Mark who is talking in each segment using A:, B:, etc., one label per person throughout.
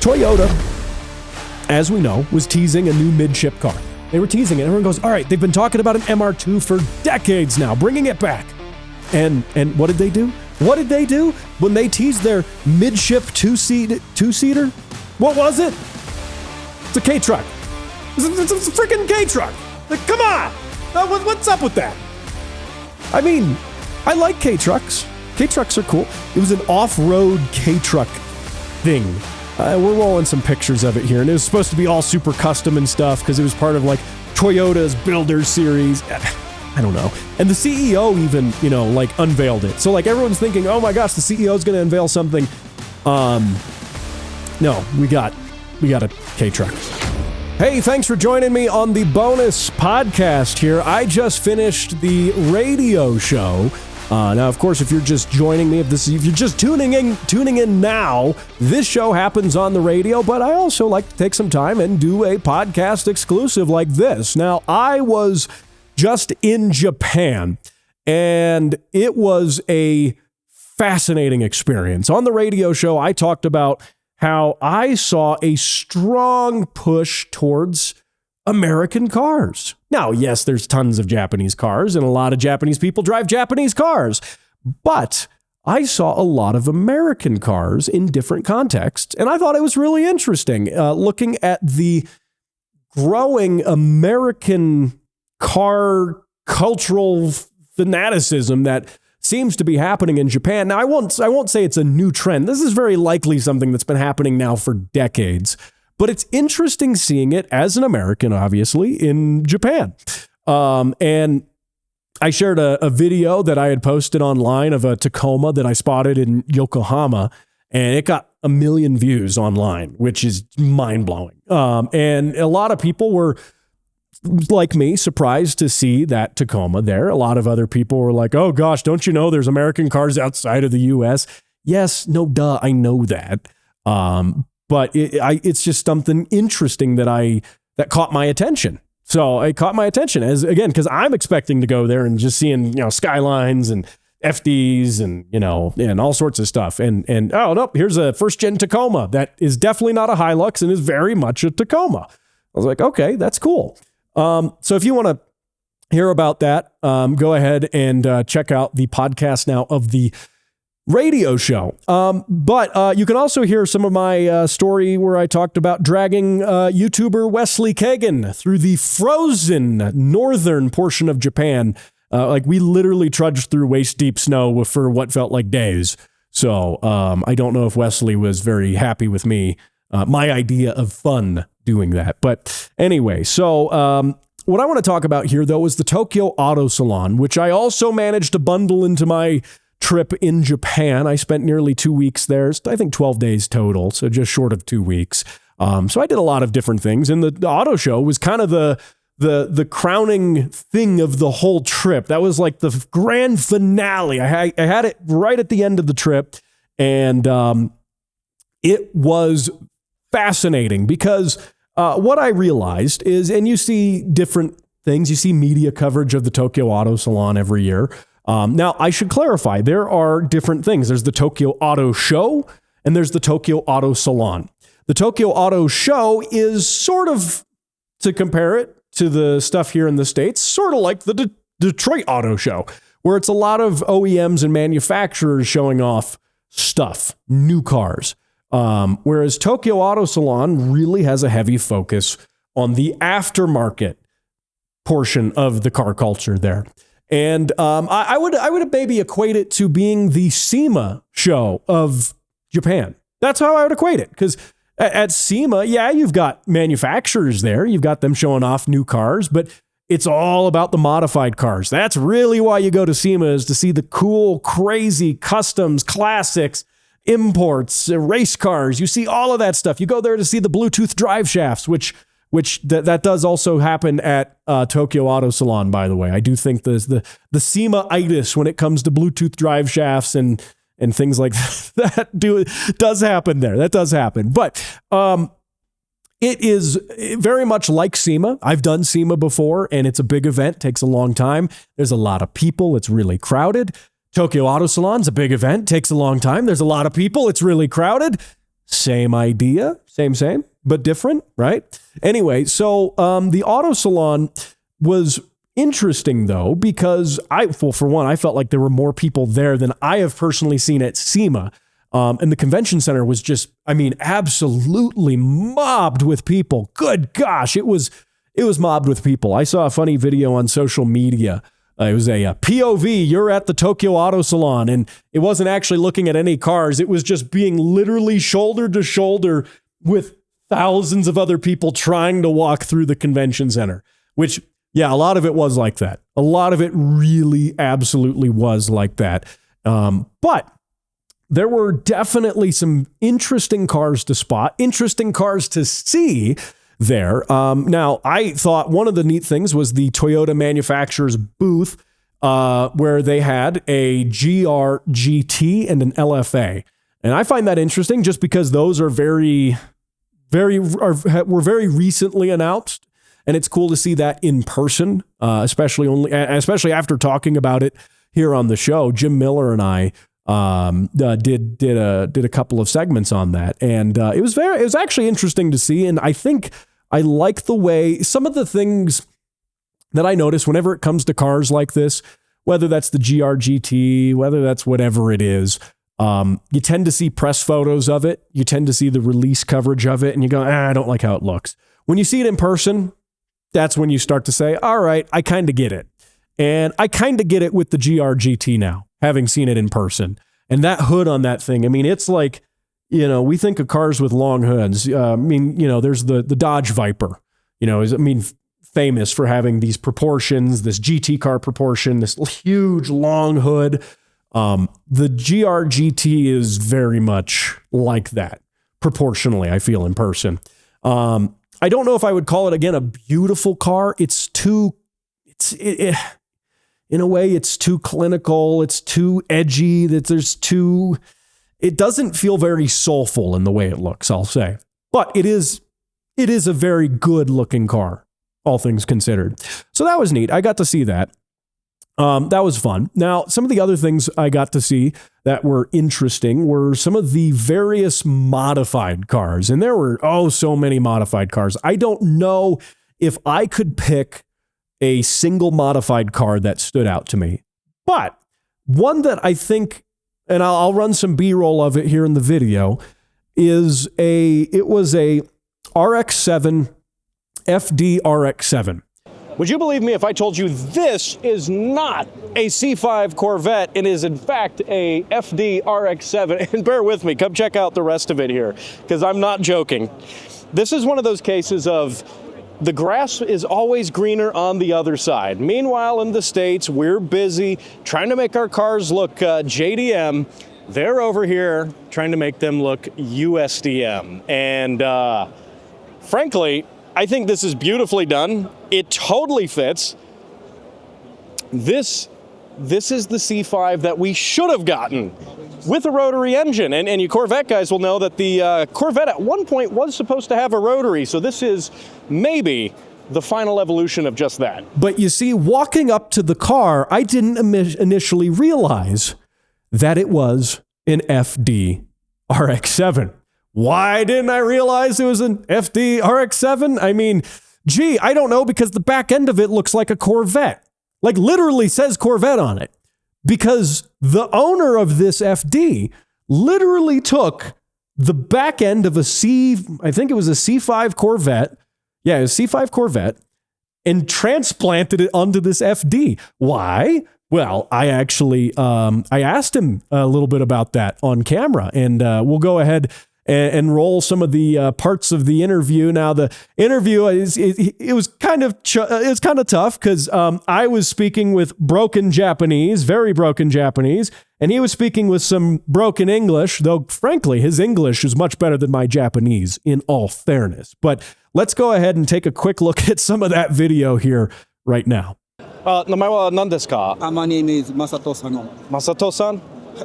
A: Toyota, as we know, was teasing a new midship car. They were teasing it. Everyone goes, all right, they've been talking about an MR2 for decades now, bringing it back. And what did they do? What did they do when they teased their midship two-seater? What was it? It's a K-truck. It's a freaking K-truck. Like, come on. What's up with that? I mean, I like K-trucks. K-trucks are cool. It was an off-road K-truck thing. We're rolling some pictures of it here, and it was supposed to be all super custom and stuff because it was part of like Toyota's Builder Series. I don't know. And the CEO even, like unveiled it. So like everyone's thinking, oh my gosh, the CEO is going to unveil something. No, we got a K-truck. Hey, thanks for joining me on the bonus podcast here. I just finished the radio show. Now, of course, if you're just joining me, if you're just tuning in now, this show happens on the radio, but I also like to take some time and do a podcast exclusive like this. Now, I was just in Japan, and it was a fascinating experience. On the radio show, I talked about how I saw a strong push towards American cars. Now, yes, there's tons of Japanese cars, and a lot of Japanese people drive Japanese cars, but I saw a lot of American cars in different contexts, and I thought it was really interesting looking at the growing American car cultural fanaticism that seems to be happening in Japan. Now, I won't say it's a new trend. This is very likely something that's been happening now for decades. But it's interesting seeing it as an American, obviously, in Japan. And I shared a video that I had posted online of a Tacoma that I spotted in Yokohama, and it got 1 million views online, which is mind-blowing. And a lot of people were, like me, surprised to see that Tacoma there. A lot of other people were like, oh gosh, don't you know there's American cars outside of the U.S.? Yes, no, duh, I know that. But it's just something interesting that caught my attention. So it caught my attention because I'm expecting to go there and just seeing, Skylines and FDs and, and all sorts of stuff. And oh, no, here's a first gen Tacoma that is definitely not a Hilux and is very much a Tacoma. I was like, okay, that's cool. So if you want to hear about that, go ahead and check out the podcast now of the radio show. But you can also hear some of my story where I talked about dragging YouTuber Wesley Kagan through the frozen northern portion of Japan. Like we literally trudged through waist-deep snow for what felt like days. So I don't know if Wesley was very happy with me, my idea of fun doing that. But anyway, so what I want to talk about here, though, is the Tokyo Auto Salon, which I also managed to bundle into my trip in Japan. I spent nearly 2 weeks there. I think 12 days total, so just short of 2 weeks. So I did a lot of different things, and the auto show was kind of the crowning thing of the whole trip. That was like the grand finale. I had it right at the end of the trip, and it was fascinating because what I realized is, and you see different things, you see media coverage of the Tokyo Auto Salon every year. Now, I should clarify, there are different things. There's the Tokyo Auto Show, and there's the Tokyo Auto Salon. The Tokyo Auto Show is sort of, to compare it to the stuff here in the States, sort of like the Detroit Auto Show, where it's a lot of OEMs and manufacturers showing off stuff, new cars. Whereas Tokyo Auto Salon really has a heavy focus on the aftermarket portion of the car culture there. And I would maybe equate it to being the SEMA show of Japan. That's how I would equate it. Because at SEMA, yeah, you've got manufacturers there. You've got them showing off new cars, but it's all about the modified cars. That's really why you go to SEMA, is to see the cool, crazy customs, classics, imports, race cars. You see all of that stuff. You go there to see the Bluetooth drive shafts, which that does also happen at Tokyo Auto Salon, by the way. I do think there's the SEMA-itis when it comes to Bluetooth drive shafts and things like that does happen there. That does happen. But it is very much like SEMA. I've done SEMA before, and it's a big event, takes a long time. There's a lot of people. It's really crowded. Tokyo Auto Salon's a big event, takes a long time. There's a lot of people. It's really crowded. Same idea, same, but different, right? Anyway, so the Auto Salon was interesting, though, because for one, I felt like there were more people there than I have personally seen at SEMA. And the convention center was just, absolutely mobbed with people. Good gosh, it was mobbed with people. I saw a funny video on social media. It was a POV, you're at the Tokyo Auto Salon, and it wasn't actually looking at any cars. It was just being literally shoulder to shoulder with thousands of other people trying to walk through the convention center, which, yeah, a lot of it was like that. A lot of it really absolutely was like that. But there were definitely some interesting cars to spot, interesting cars to see there. Now, I thought one of the neat things was the Toyota manufacturer's booth, where they had a GR GT and an LFA. And I find that interesting just because those are were very recently announced. And it's cool to see that in person, especially after talking about it here on the show. Jim Miller and I did a couple of segments on that, and it was actually interesting to see. And I think I like the way some of the things that I notice whenever it comes to cars like this, whether that's the GR GT, whether that's whatever it is, you tend to see press photos of it, you tend to see the release coverage of it, and you go, I don't like how it looks. When you see it in person, that's when you start to say, all right, I kind of get it. And I kind of get it with the GR GT now, having seen it in person. And that hood on that thing, it's like, we think of cars with long hoods. There's the Dodge Viper, famous for having these proportions, this GT car proportion, this huge long hood. The GR GT is very much like that, proportionally, I feel, in person. I don't know if I would call it, again, a beautiful car. In a way, it's too clinical. It's too edgy. It doesn't feel very soulful in the way it looks, I'll say. But it is a very good looking car, all things considered. So that was neat. I got to see that. That was fun. Now, some of the other things I got to see that were interesting were some of the various modified cars. And there were, so many modified cars. I don't know if I could pick a single modified car that stood out to me. But one that I think, and I'll run some B-roll of it here in the video, it was a RX-7, FD RX-7. Would you believe me if I told you this is not a C5 Corvette? It is, in fact, a FD RX-7. And bear with me. Come check out the rest of it here, because I'm not joking. This is one of those cases of the grass is always greener on the other side. Meanwhile, in the States, we're busy trying to make our cars look JDM. They're over here trying to make them look USDM. And frankly, I think this is beautifully done. It totally fits. This is the C5 that we should have gotten with a rotary engine. And you Corvette guys will know that the Corvette at one point was supposed to have a rotary. So this is maybe the final evolution of just that. But you see, walking up to the car, I didn't initially realize that it was an FD RX-7. Why didn't I realize it was an FD RX-7? I don't know, because the back end of it looks like a Corvette. Like, literally says Corvette on it. Because the owner of this FD literally took the back end of I think it was a C5 Corvette. Yeah, it was a C5 Corvette, and transplanted it onto this FD. Why? Well, I actually, I asked him a little bit about that on camera, and we'll go ahead and roll some of the parts of the interview. Now, the interview it was kind of tough because I was speaking with broken Japanese, very broken Japanese, and he was speaking with some broken English. Though, frankly, his English is much better than my Japanese, in all fairness. But let's go ahead and take a quick look at some of that video here right now. 名前は何ですか?
B: My name is Masato-san.
A: Masato-san?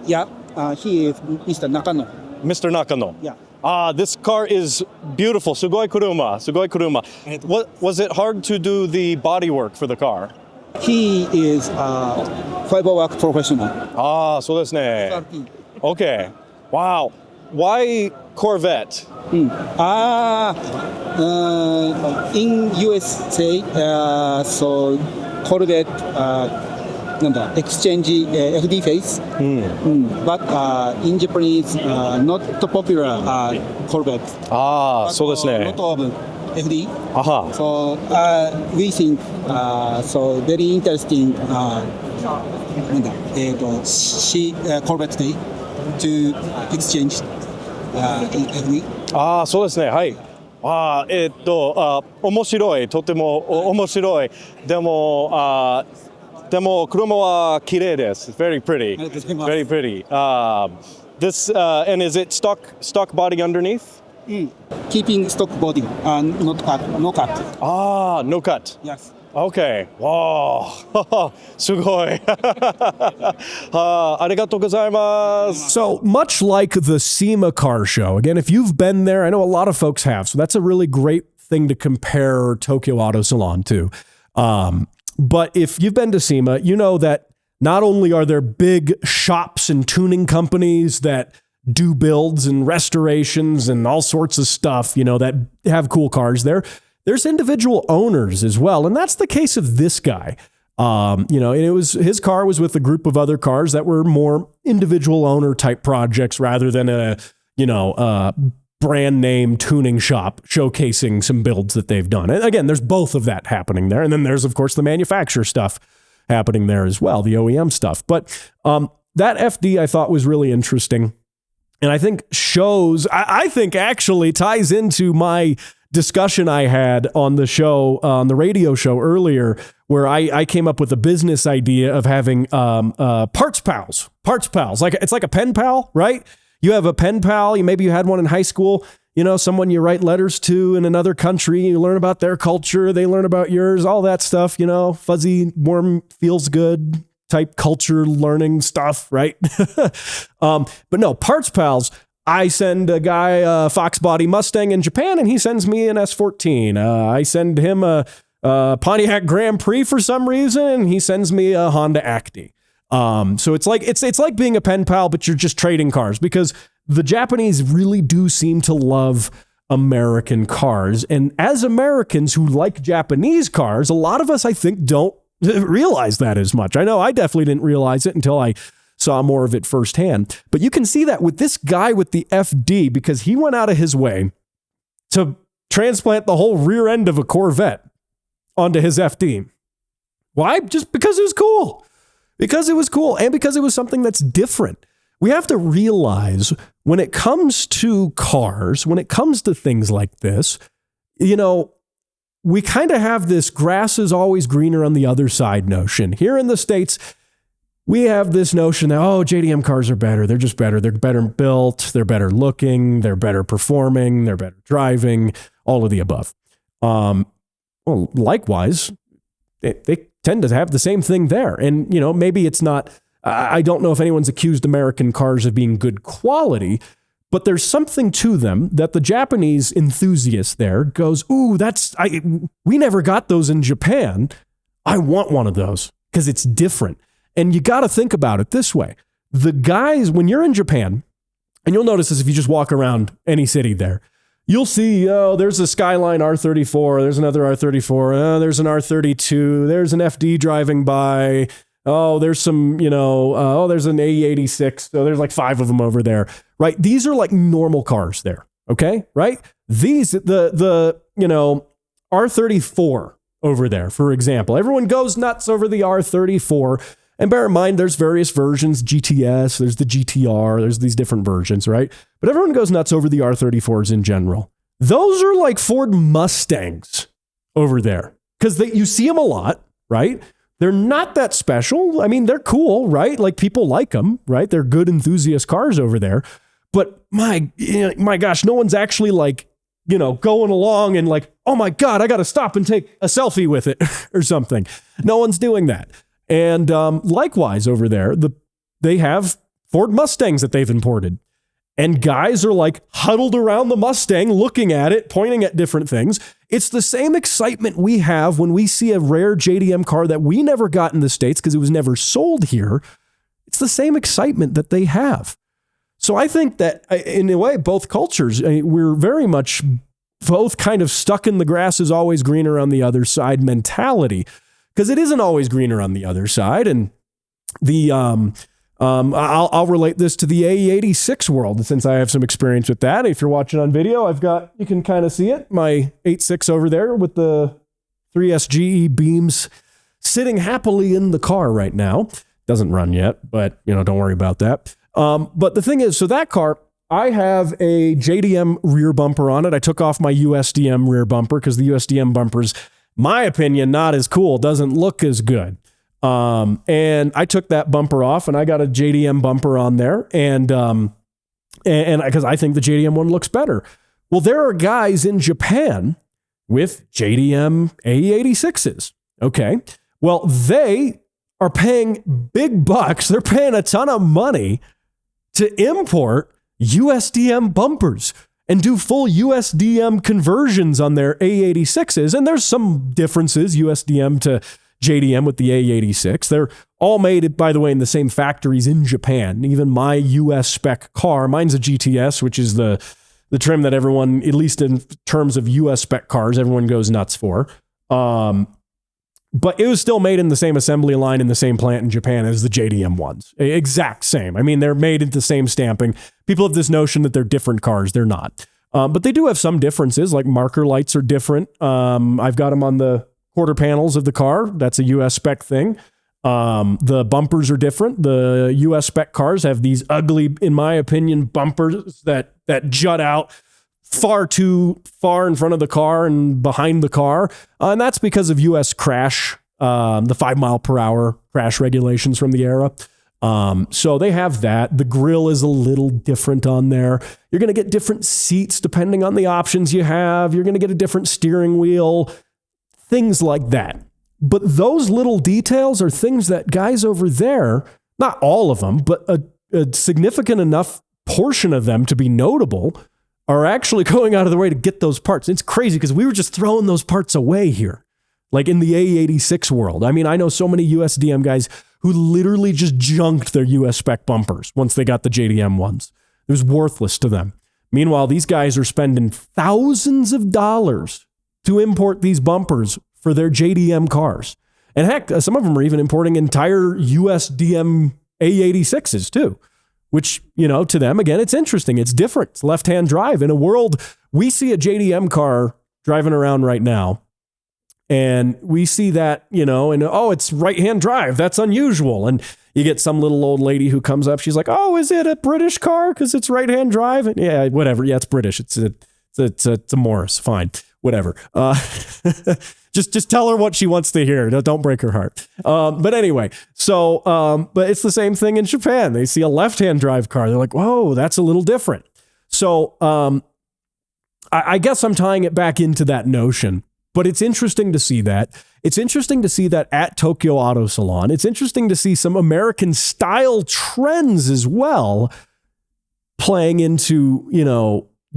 B: Yeah, he is Mr. Nakano.
A: Mr. Nakano.
B: Yeah.
A: This car is beautiful. Sugoi kuruma. Sugoi kuruma. What was it hard to do the body work for the car?
B: He is a fiberwork professional.
A: そうですね. Okay. Wow.
C: why Corvette?
B: In USA, so Corvette, exchange FD face. But in Japanese, not popular Corvette.
C: ああ、そうですね。
B: Lot of FD.
C: あは。
B: So we think so very interesting. Corvette day to exchange FD.
C: ああ、そうですね。はい。ああ、面白い。とても面白い。でも、車は綺麗です。Very pretty. Very pretty. This, and is it stock body underneath?
B: Keeping stock body, not cut, no cut.
C: Ah, no cut.
B: Yes.
C: Okay. Wow. すごい。ありがとうございます。
A: So much like the SEMA car show, again, if you've been there, I know a lot of folks have, so that's a really great thing to compare Tokyo Auto Salon to. But if you've been to SEMA, you know that not only are there big shops and tuning companies that do builds and restorations and all sorts of stuff, you know, that have cool cars there, there's individual owners as well. And that's the case of this guy. You know, and his car was with a group of other cars that were more individual owner type projects rather than a brand name tuning shop showcasing some builds that they've done. And again, there's both of that happening there. And then there's, of course, the manufacturer stuff happening there as well, the OEM stuff. But that FD I thought was really interesting. And I think shows, I think actually ties into my discussion I had on the show, on the radio show earlier, where I came up with a business idea of having parts pals. Like it's like a pen pal, right? You have a pen pal. Maybe you had one in high school, you know, someone you write letters to in another country. You learn about their culture. They learn about yours, all that stuff, you know, fuzzy, warm, feels good type culture learning stuff, right? But no, parts pals. I send a guy a Fox Body Mustang in Japan, and he sends me an S14. I send him a Pontiac Grand Prix for some reason, and he sends me a Honda Acti. So it's like being a pen pal, but you're just trading cars, because the Japanese really do seem to love American cars. And as Americans who like Japanese cars, a lot of us, I think, don't realize that as much. I know I definitely didn't realize it until I saw more of it firsthand. But you can see that with this guy with the FD, because he went out of his way to transplant the whole rear end of a Corvette onto his FD. Why? Just because it was cool. Because it was cool, and because it was something that's different. We have to realize when it comes to cars, when it comes to things like this, you know, we kind of have this grass is always greener on the other side notion. Here in the States, we have this notion that, oh, JDM cars are better. They're just better. They're better built. They're better looking. They're better performing. They're better driving, all of the above. Well, likewise, they tend to have the same thing there. And, you know, maybe it's not, I don't know if anyone's accused American cars of being good quality, but there's something to them that the Japanese enthusiast there goes, ooh, we never got those in Japan. I want one of those because it's different. And you got to think about it this way. The guys, when you're in Japan, and you'll notice this if you just walk around any city there, you'll see, oh, there's a Skyline R34, there's another R34, there's an R32, there's an FD driving by, oh, there's some, you know, there's an A86, so there's like 5 of them over there, right? These are like normal cars there, okay, right? These, the you know, R34 over there, for example, everyone goes nuts over the R34. And bear in mind, there's various versions, GTS, there's the GTR, there's these different versions, right? But everyone goes nuts over the R34s in general. Those are like Ford Mustangs over there because you see them a lot, right? They're not that special. I mean, they're cool, right? Like people like them, right? They're good enthusiast cars over there. But my gosh, no one's actually like, you know, going along and like, oh my God, I got to stop and take a selfie with it or something. No one's doing that. And likewise over there, they have Ford Mustangs that they've imported. And guys are like huddled around the Mustang, looking at it, pointing at different things. It's the same excitement we have when we see a rare JDM car that we never got in the States because it was never sold here. It's the same excitement that they have. So I think that in a way, both cultures, we're very much both kind of stuck in the grass is always greener on the other side mentality, because it isn't always greener on the other side. And the I'll relate this to the AE86 world, since I have some experience with that. If you're watching on video, you can kind of see it, my 86 over there with the 3SGE beams sitting happily in the car right now. Doesn't run yet, but don't worry about that. But the thing is, so that car, I have a JDM rear bumper on it. I took off my USDM rear bumper because the USDM bumper's, my opinion, not as cool, doesn't look as good. And I took that bumper off and I got a JDM bumper on there, and because I think the JDM one looks better. Well, there are guys in Japan with JDM AE86s. Okay. Well, they are paying big bucks. They're paying a ton of money to import USDM bumpers and do full USDM conversions on their A86s. And there's some differences, USDM to JDM with the A86. They're all made, by the way, in the same factories in Japan. Even my US spec car, mine's a GTS, which is the trim that everyone, at least in terms of US spec cars, everyone goes nuts for. But it was still made in the same assembly line in the same plant in Japan as the JDM ones. Exact same. I mean, they're made at the same stamping. People have this notion that they're different cars. They're not. But they do have some differences, like marker lights are different. I've got them on the quarter panels of the car. That's a US spec thing. The bumpers are different. The US spec cars have these ugly, in my opinion, bumpers that jut out far too far in front of the car and behind the car. And that's because of US crash, the 5 mile per hour crash regulations from the era. So they have that. The grille is a little different on there. You're going to get different seats depending on the options you have. You're going to get a different steering wheel, things like that. But those little details are things that guys over there, not all of them, but a significant enough portion of them to be notable, are actually going out of the way to get those parts. It's crazy because we were just throwing those parts away here, like in the A86 world. I mean, I know so many USDM guys who literally just junked their US spec bumpers once they got the JDM ones. It was worthless to them. Meanwhile, these guys are spending thousands of dollars to import these bumpers for their JDM cars. And heck, some of them are even importing entire USDM A86s too. Which, to them, again, it's interesting. It's different. It's left-hand drive. In a world, we see a JDM car driving around right now, and we see that, it's right-hand drive. That's unusual. And you get some little old lady who comes up. She's like, oh, is it a British car because it's right-hand drive? And yeah, whatever. Yeah, it's British. It's a Morris. Fine. Whatever. Just tell her what she wants to hear. Don't break her heart. But anyway, so, but it's the same thing in Japan. They see a left-hand drive car. They're like, whoa, that's a little different. So I guess I'm tying it back into that notion, but it's interesting to see that. It's interesting to see that at Tokyo Auto Salon. It's interesting to see some American style trends as well playing into,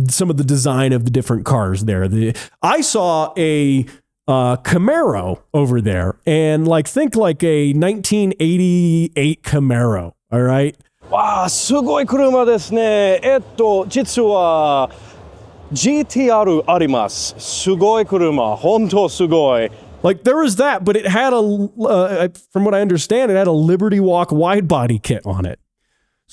A: some of the design of the different cars there. I saw a Camaro over there, and think like a 1988 Camaro. All right.
C: わあ、すごい車ですね。実は GTR あります。すごい車。本当すごい。
A: Like there was that, but it had from what I understand, it had a Liberty Walk widebody kit on it.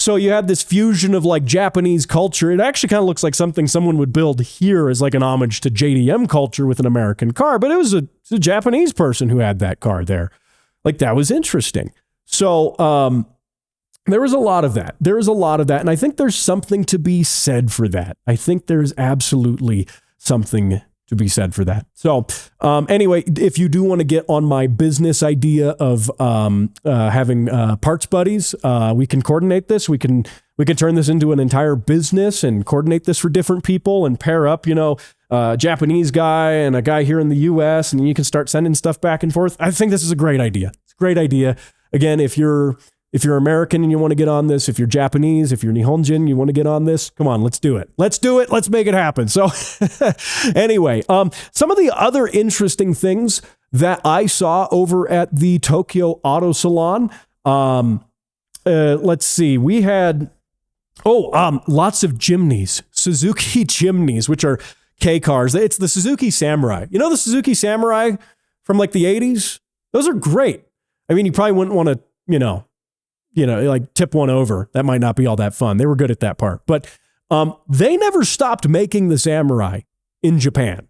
A: So you had this fusion of Japanese culture. It actually kind of looks like something someone would build here as an homage to JDM culture with an American car, but it was a Japanese person who had that car there. That was interesting. So there was a lot of that. There is a lot of that. And I think there's something to be said for that. I think there's absolutely something to be said for that. So anyway, if you do want to get on my business idea of having parts buddies, we can coordinate this. We can turn this into an entire business and coordinate this for different people and pair up, a Japanese guy and a guy here in the US, and you can start sending stuff back and forth. I think this is a great idea. It's a great idea. Again, if you're American and you want to get on this, if you're Japanese, if you're Nihonjin, you want to get on this, come on, let's do it. Let's do it. Let's make it happen. So anyway, some of the other interesting things that I saw over at the Tokyo Auto Salon, let's see, we had Lots of Jimnys, Suzuki Jimnys, which are K cars. It's the Suzuki Samurai. You know the Suzuki Samurai from like the 80s? Those are great. I mean, you probably wouldn't want to, like tip one over. That might not be all that fun. They were good at that part. But they never stopped making the Samurai in Japan.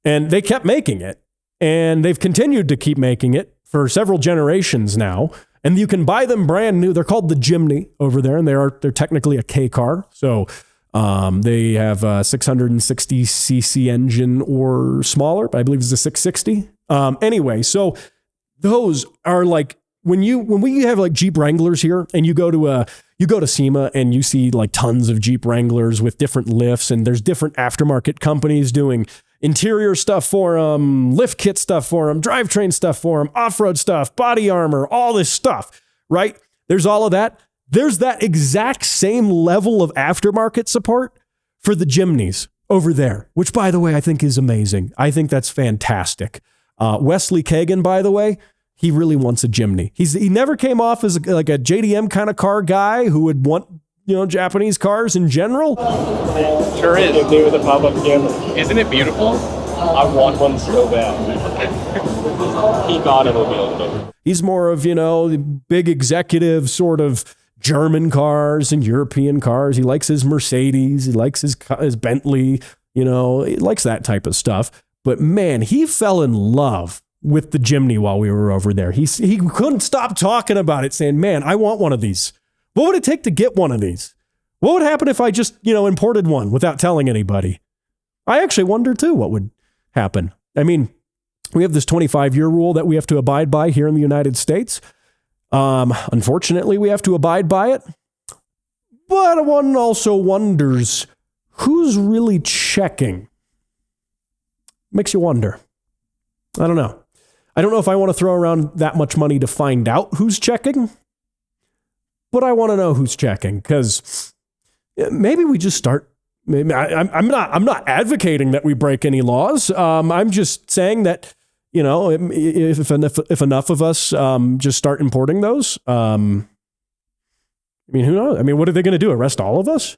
A: And they kept making it. And they've continued to keep making it for several generations now. And you can buy them brand new. They're called the Jimny over there, and they're technically a K car. So they have a 660cc engine or smaller, but I believe it's a 660. Anyway, so those are like when we have like Jeep Wranglers here, and you go to SEMA and you see like tons of Jeep Wranglers with different lifts, and there's different aftermarket companies doing interior stuff for them, lift kit stuff for them, drivetrain stuff for them, off-road stuff, body armor, all this stuff, right? There's all of that. There's that exact same level of aftermarket support for the Jimnys over there, which, by the way, I think is amazing. I think that's fantastic. Wesley Kagan, by the way, he really wants a Jimny. He never came off as like a JDM kind of car guy who would want, Japanese cars in general.
D: It sure is. With a pop-up camera. Isn't it beautiful? I want one so bad. He got automobile.
A: He's more of, big executive sort of German cars and European cars. He likes his Mercedes. He likes his Bentley. He likes that type of stuff. But man, he fell in love with the Jimny while we were over there. He couldn't stop talking about it, saying, man, I want one of these. What would it take to get one of these? What would happen if I just, imported one without telling anybody? I actually wonder too what would happen. I mean, we have this 25-year rule that we have to abide by here in the United States. Unfortunately, we have to abide by it. But one also wonders who's really checking. Makes you wonder. I don't know. I don't know if I want to throw around that much money to find out who's checking. But I want to know who's checking, because maybe we just start. Maybe I'm not advocating that we break any laws. I'm just saying that if enough of us just start importing those. Who knows? What are they going to do? Arrest all of us?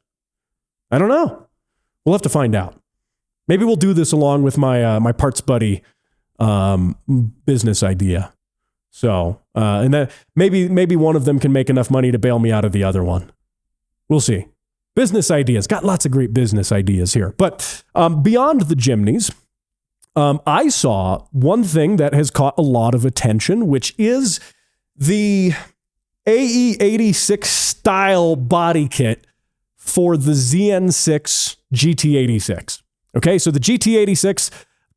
A: I don't know. We'll have to find out. Maybe we'll do this along with my parts buddy business idea. So, and then maybe one of them can make enough money to bail me out of the other one. We'll see. Business ideas. Got lots of great business ideas here. But beyond the Jimnys, I saw one thing that has caught a lot of attention, which is the AE86 style body kit for the ZN6 GT86. Okay, so the GT86,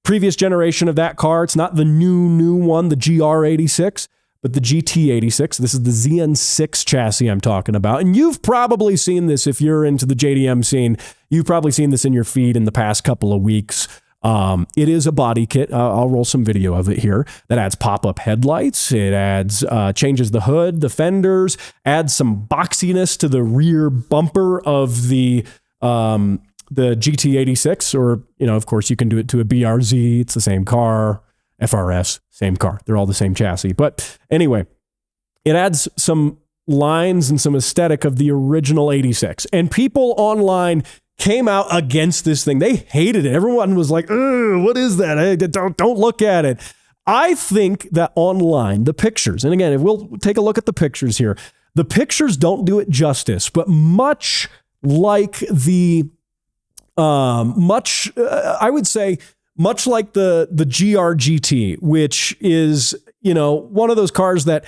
A: previous generation of that car, it's not the new one, the GR86, but the GT86. This is the ZN6 chassis I'm talking about. And you've probably seen this if you're into the JDM scene. You've probably seen this in your feed in the past couple of weeks. It is a body kit. I'll roll some video of it here that adds pop-up headlights. It adds, changes the hood, the fenders, adds some boxiness to the rear bumper of the GT86, or, of course you can do it to a BRZ. It's the same car. FRS, same car. They're all the same chassis. But anyway, it adds some lines and some aesthetic of the original 86. And people online came out against this thing. They hated it. Everyone was like, what is that? Don't look at it. I think that online, the pictures, and again, if we'll take a look at the pictures here, the pictures don't do it justice, but much like the, I would say, much like the GR-GT, which is, one of those cars that,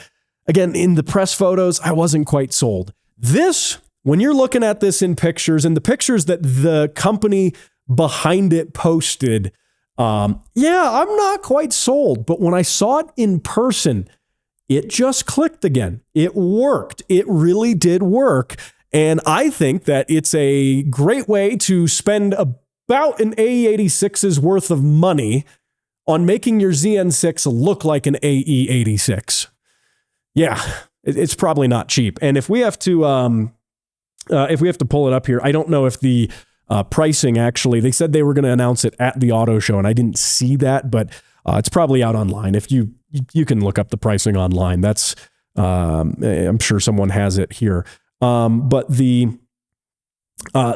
A: again, in the press photos, I wasn't quite sold. This, when you're looking at this in pictures, and the pictures that the company behind it posted, I'm not quite sold. But when I saw it in person, it just clicked again. It worked. It really did work. And I think that it's a great way to spend about an AE86's worth of money on making your ZN6 look like an AE86. Yeah, it's probably not cheap. And if we have to pull it up here, I don't know if the pricing actually, they said they were going to announce it at the auto show, and I didn't see that, but it's probably out online. If you can look up the pricing online, that's I'm sure someone has it here. But the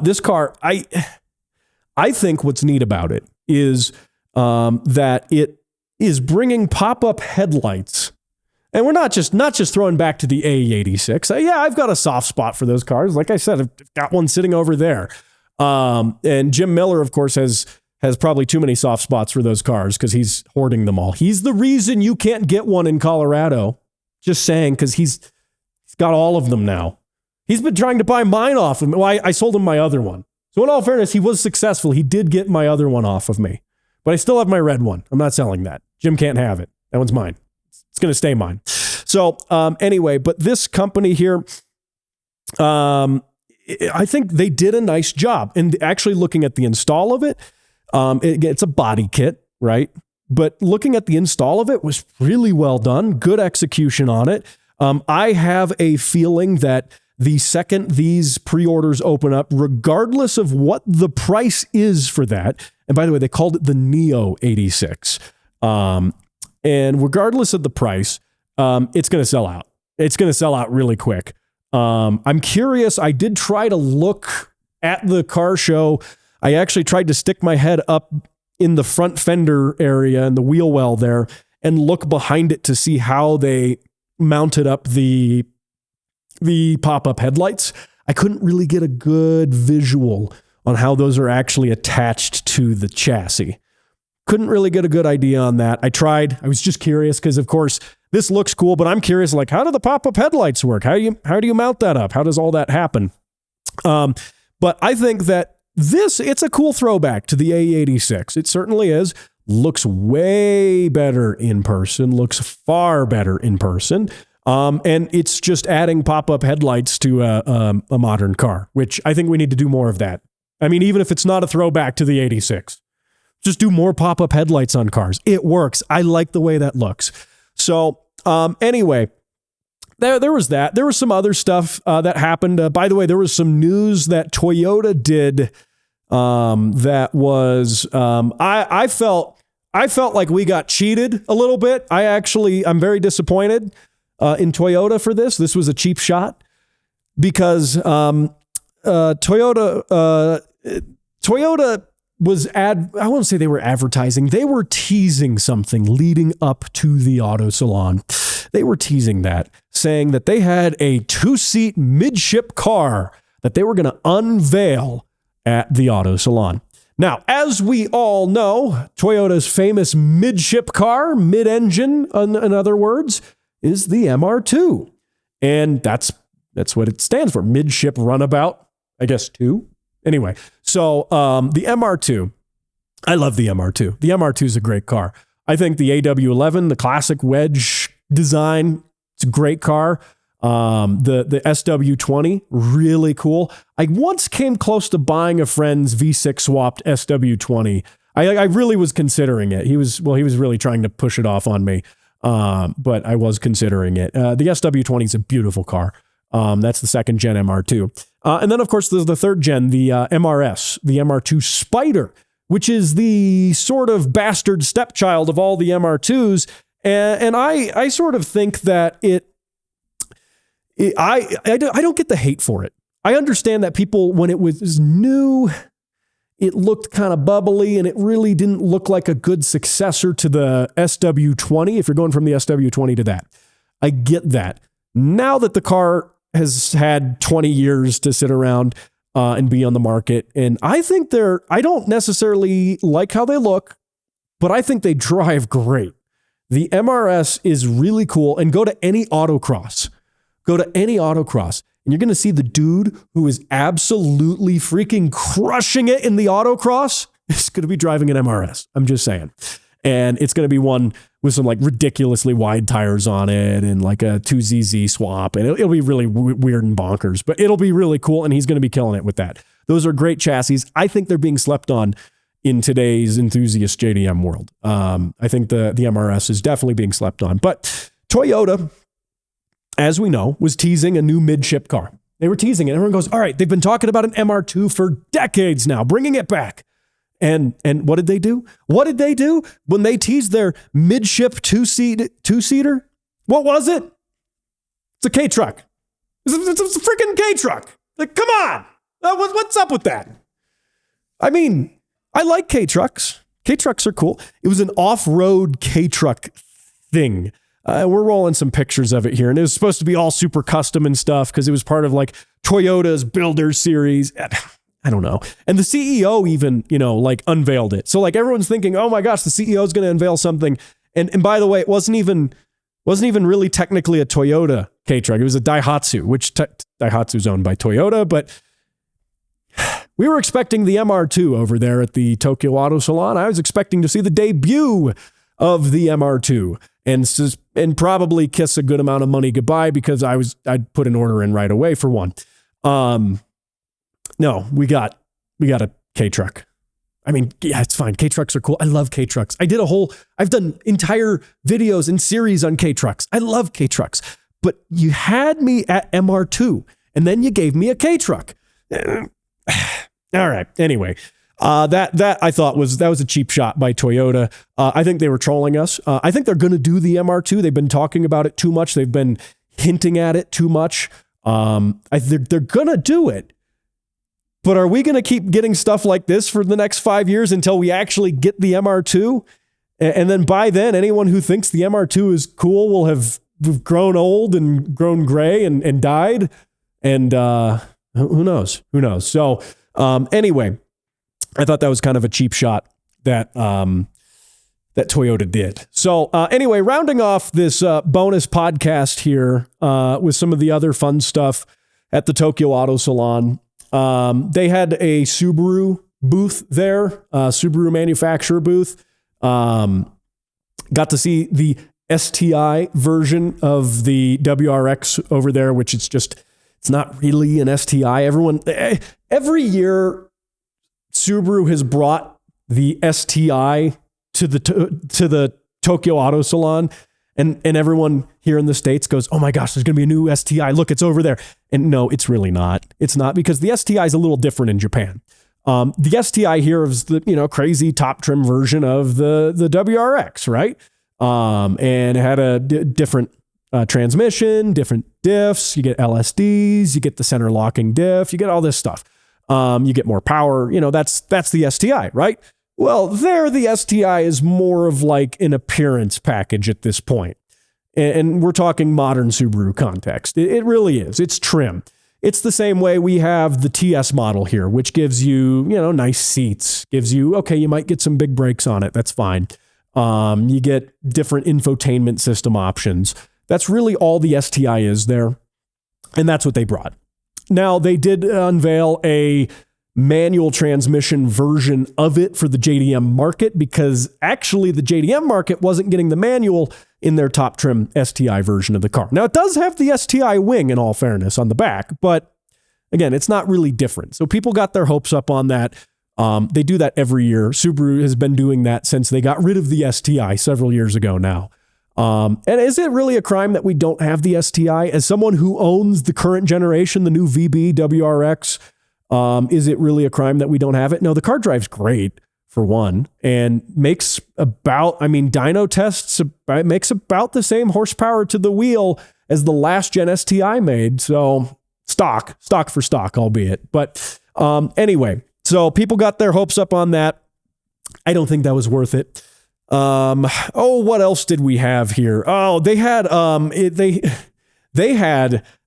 A: This car, I think what's neat about it is that it is bringing pop-up headlights. And we're not just throwing back to the A86. Yeah, I've got a soft spot for those cars. Like I said, I've got one sitting over there. And Jim Miller, of course, has probably too many soft spots for those cars because he's hoarding them all. He's the reason you can't get one in Colorado. Just saying, because he's got all of them now. He's been trying to buy mine off of me. Well, I sold him my other one. So in all fairness, he was successful. He did get my other one off of me. But I still have my red one. I'm not selling that. Jim can't have it. That one's mine. It's going to stay mine. So anyway, but this company here, I think they did a nice job. And actually looking at the install of it, it's a body kit, right? But looking at the install of it was really well done. Good execution on it. I have a feeling that the second these pre-orders open up, regardless of what the price is for that, and by the way, they called it the Neo 86. And regardless of the price, it's going to sell out. It's going to sell out really quick. I'm curious. I did try to look at the car show. I actually tried to stick my head up in the front fender area and the wheel well there and look behind it to see how they mounted up the pop-up headlights. I couldn't really get a good visual on how those are actually attached to the chassis. Couldn't really get a good idea on that. I tried. I was just curious because, of course, this looks cool, but I'm curious, like, how do the pop-up headlights work? How do you mount that up? How does all that happen? But I think that it's a cool throwback to the A86. It certainly is. Looks way better in person. Looks far better in person. And it's just adding pop-up headlights to a modern car, which I think we need to do more of that. I mean, even if it's not a throwback to the 86, just do more pop-up headlights on cars. It works. I like the way that looks. So anyway, there was that. There was some other stuff that happened. By the way, there was some news that Toyota did that was, I felt like we got cheated a little bit. I'm very disappointed in Toyota for this. This was a cheap shot because Toyota was I won't say they were advertising. They were teasing something leading up to the Auto Salon. They were teasing that, saying that they had a 2-seat midship car that they were going to unveil at the Auto Salon. Now, as we all know, Toyota's famous midship car, mid-engine, in other words, is the MR2. And that's what it stands for, midship runabout, I guess, 2. Anyway, so the MR2, I love the MR2. The MR2 is a great car. I think the AW11, the classic wedge design, it's a great car. The SW20, really cool. I once came close to buying a friend's V6 swapped SW20. I really was considering it. He was really trying to push it off on me. But I was considering it. The SW20 is a beautiful car. That's the second gen MR2. And then, of course, there's the third gen, the MRS, the MR2 Spider, which is the sort of bastard stepchild of all the MR2s. And I sort of think that I don't get the hate for it. I understand that people, when it was new, it looked kind of bubbly and it really didn't look like a good successor to the SW20 if you're going from the SW20 to that. I get that. Now that the car has had 20 years to sit around and be on the market, and I think I don't necessarily like how they look, but I think they drive great. The MRS is really cool, and go to any autocross. Go to any autocross, and you're going to see the dude who is absolutely freaking crushing it in the autocross is going to be driving an MRS. I'm just saying. And it's going to be one with some like ridiculously wide tires on it and like a 2ZZ swap. And it'll be really weird and bonkers, but it'll be really cool. And he's going to be killing it with that. Those are great chassis. I think they're being slept on in today's enthusiast JDM world. I think the MRS is definitely being slept on. But Toyota, as we know, was teasing a new midship car. They were teasing it. Everyone goes, all right, they've been talking about an MR2 for decades now, bringing it back. And what did they do? What did they do when they teased their midship two-seater? What was it? It's a K-truck. It's a freaking K-truck. Like, come on. What's up with that? I mean, I like K-Trucks. K-Trucks are cool. It was an off-road K-Truck thing. We're rolling some pictures of it here, and it was supposed to be all super custom and stuff because it was part of like Toyota's Builder Series. I don't know. And the CEO even, like unveiled it. So like everyone's thinking, oh my gosh, the CEO is going to unveil something. And by the way, it wasn't even really technically a Toyota K-Truck. It was a Daihatsu, which Daihatsu is owned by Toyota, but we were expecting the MR2 over there at the Tokyo Auto Salon. I was expecting to see the debut of the MR2 and probably kiss a good amount of money goodbye because I'd put an order in right away for one. No, we got a K-Truck. I mean, yeah, it's fine. K-Trucks are cool. I love K-Trucks. I've done entire videos and series on K-Trucks. I love K-Trucks, but you had me at MR2 and then you gave me a K-Truck. All right. Anyway, that I thought was a cheap shot by Toyota. I think they were trolling us. I think they're going to do the MR2. They've been talking about it too much. They've been hinting at it too much. They're going to do it. But are we going to keep getting stuff like this for the next 5 years until we actually get the MR2? And then by then, anyone who thinks the MR2 is cool will have grown old and grown gray and died. And who knows? Who knows? So anyway, I thought that was kind of a cheap shot that Toyota did. So anyway, rounding off this bonus podcast here with some of the other fun stuff at the Tokyo Auto Salon. They had a Subaru booth there, Subaru manufacturer booth. Got to see the STI version of the WRX over there, which it's not really an STI. Every year, Subaru has brought the STI to the Tokyo Auto Salon. And everyone here in the States goes, oh my gosh, there's going to be a new STI. Look, it's over there. And no, it's really not. It's not because the STI is a little different in Japan. The STI here is the, crazy top trim version of the WRX, right? And it had a different transmission, different diffs. You get LSDs, you get the center locking diff, you get all this stuff. You get more power. That's the STI, right? Well, the STI is more of like an appearance package at this point. And we're talking modern Subaru context. It really is. It's trim. It's the same way we have the TS model here, which gives you, nice seats, gives you, okay, you might get some big brakes on it. That's fine. You get different infotainment system options. That's really all the STI is there. And that's what they brought. Now, they did unveil a manual transmission version of it for the JDM market because actually the JDM market wasn't getting the manual in their top trim STI version of the car. Now, it does have the STI wing, in all fairness, on the back, but again, it's not really different. So people got their hopes up on that. They do that every year. Subaru has been doing that since they got rid of the STI several years ago now. And is it really a crime that we don't have the STI? As someone who owns the current generation, the new VB WRX, is it really a crime that we don't have it? No, the car drives great for one and makes dyno tests, it makes about the same horsepower to the wheel as the last gen STI made. So stock for stock, albeit. But anyway, so people got their hopes up on that. I don't think that was worth it. What else did we have here? Oh, they had,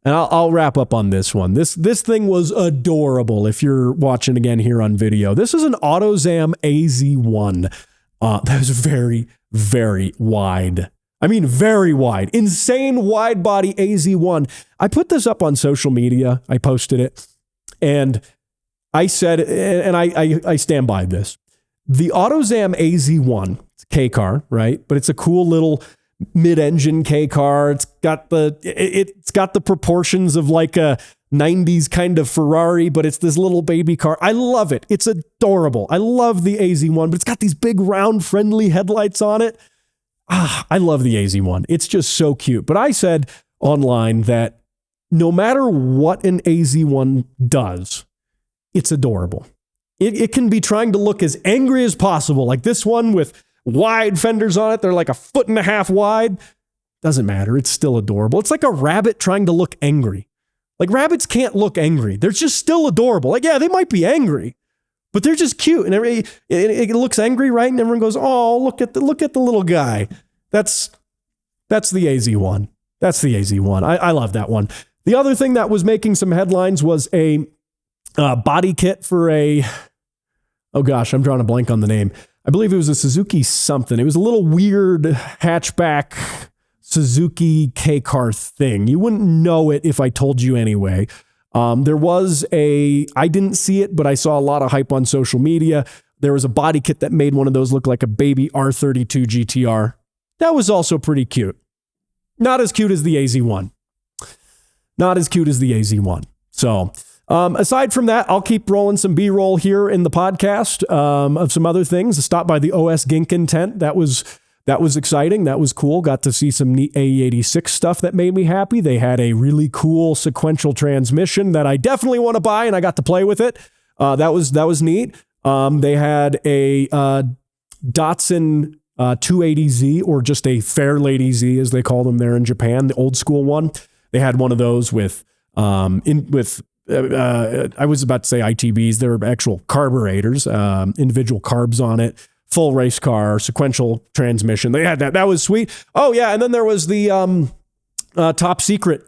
A: and I'll wrap up on this one. This thing was adorable if you're watching again here on video. This is an Autozam AZ1. That was very, very wide. I mean, very wide. Insane wide body AZ1. I put this up on social media. I posted it. And I said, and I stand by this. The Autozam AZ1, it's a K car, right? But it's a cool little mid-engine K car. It's got the proportions of like a 90s kind of Ferrari, but it's this little baby car. I love it. It's adorable. I love the AZ1, but it's got these big round friendly headlights on it. I love the AZ1. It's just so cute. But I said online that no matter what an AZ1 does, it's adorable. It can be trying to look as angry as possible, like this one with wide fenders on it. They're like 1.5 feet wide. Doesn't matter. It's still adorable. It's like a rabbit trying to look angry. Like rabbits can't look angry. They're just still adorable. Like, yeah, they might be angry, but they're just cute. And it looks angry, right? And everyone goes, oh, look at the little guy. That's the AZ1. That's the AZ1. I love that one. The other thing that was making some headlines was a body kit for oh gosh, I'm drawing a blank on the name. I believe it was a Suzuki something. It was a little weird hatchback Suzuki K-car thing. You wouldn't know it if I told you anyway. There was I didn't see it, but I saw a lot of hype on social media. There was a body kit that made one of those look like a baby R32 GTR. That was also pretty cute. Not as cute as the AZ1. Not as cute as the AZ1. So, aside from that, I'll keep rolling some B-roll here in the podcast of some other things. I stopped by the OS Ginkin tent. That was exciting. That was cool. Got to see some neat AE86 stuff that made me happy. They had a really cool sequential transmission that I definitely want to buy, and I got to play with it. That was neat. They had a Datsun 280Z, or just a Fair Lady Z, as they call them there in Japan, the old school one. They had one of those with I was about to say ITBs. They're actual carburetors, individual carbs on it, full race car, sequential transmission. They had that. That was sweet. Oh yeah, and then there was the Top Secret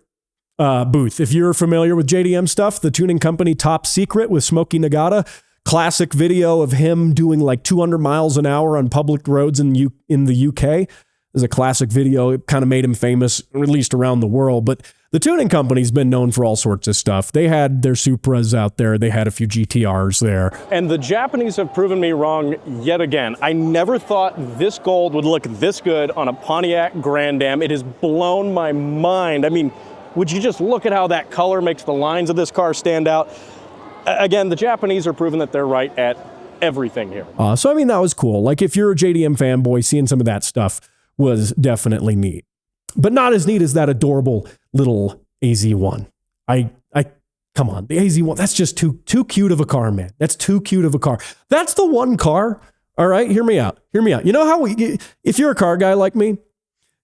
A: booth. If you're familiar with JDM stuff, the tuning company Top Secret with Smokey Nagata. Classic video of him doing like 200 miles an hour on public roads in the UK. There's a classic video. It kind of made him famous, at least around the world. But the tuning company's been known for all sorts of stuff. They had their Supras out there. They had a few GTRs there.
C: And the Japanese have proven me wrong yet again. I never thought this gold would look this good on a Pontiac Grand Am. It has blown my mind. I mean, would you just look at how that color makes the lines of this car stand out? Again, the Japanese are proving that they're right at everything here.
A: So, I mean, that was cool. Like, if you're a JDM fanboy, seeing some of that stuff was definitely neat. But not as neat as that adorable little AZ1. Come on, the AZ1, that's just too cute of a car, man. That's too cute of a car. That's the one car, all right? Hear me out. You know how if you're a car guy like me,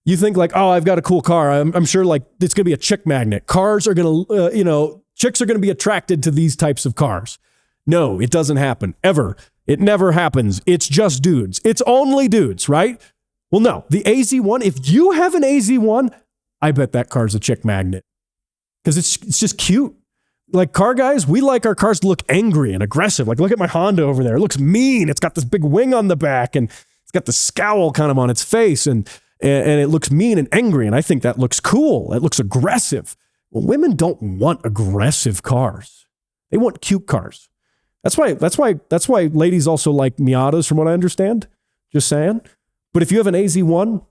A: you think like, oh, I've got a cool car. I'm sure like it's going to be a chick magnet. Cars are going to, chicks are going to be attracted to these types of cars. No, it doesn't happen, ever. It never happens. It's just dudes. It's only dudes, right? Well, no, the AZ1, if you have an AZ1, I bet that car's a chick magnet because it's just cute. Like car guys, we like our cars to look angry and aggressive. Like look at my Honda over there. It looks mean. It's got this big wing on the back and it's got the scowl kind of on its face and it looks mean and angry. And I think that looks cool. It looks aggressive. Well, women don't want aggressive cars. They want cute cars. That's why ladies also like Miatas, from what I understand. Just saying. But if you have an AZ1,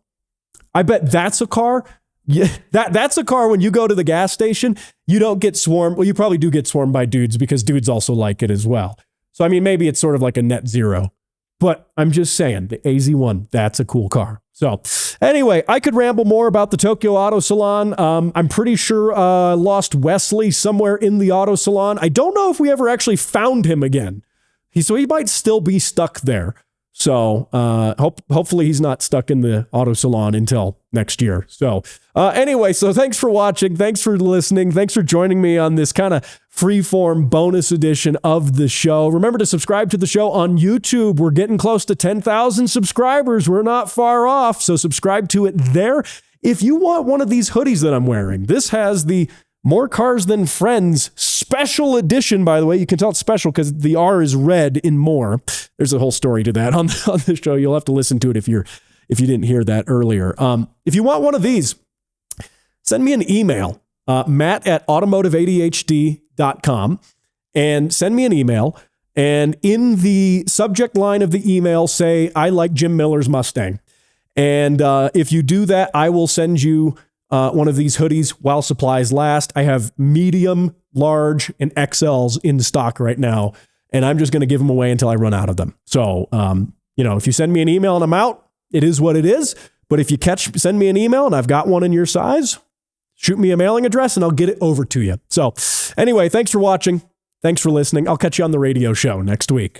A: I bet that's a car. Yeah, that's a car when you go to the gas station, you don't get swarmed. Well, you probably do get swarmed by dudes because dudes also like it as well. So, I mean, maybe it's sort of like a net zero. But I'm just saying, the AZ1, that's a cool car. So, anyway, I could ramble more about the Tokyo Auto Salon. I'm pretty sure lost Wesley somewhere in the Auto Salon. I don't know if we ever actually found him again. So he might still be stuck there. So hopefully he's not stuck in the Auto Salon until next year. So anyway, so thanks for watching. Thanks for listening. Thanks for joining me on this kind of freeform bonus edition of the show. Remember to subscribe to the show on YouTube. We're getting close to 10,000 subscribers. We're not far off. So subscribe to it there. If you want one of these hoodies that I'm wearing, this has the More Cars Than Friends special edition, by the way. You can tell it's special because the R is red in more. There's a whole story to that on the show. You'll have to listen to it if you didn't hear that earlier. If you want one of these, send me an email, matt@automotiveadhd.com, and send me an email. And in the subject line of the email, say, I like Jim Miller's Mustang. And if you do that, I will send you one of these hoodies while supplies last. I have medium, large, and XLs in stock right now, and I'm just going to give them away until I run out of them. So, if you send me an email and I'm out, it is what it is. But if you send me an email and I've got one in your size, shoot me a mailing address and I'll get it over to you. So anyway, thanks for watching. Thanks for listening. I'll catch you on the radio show next week.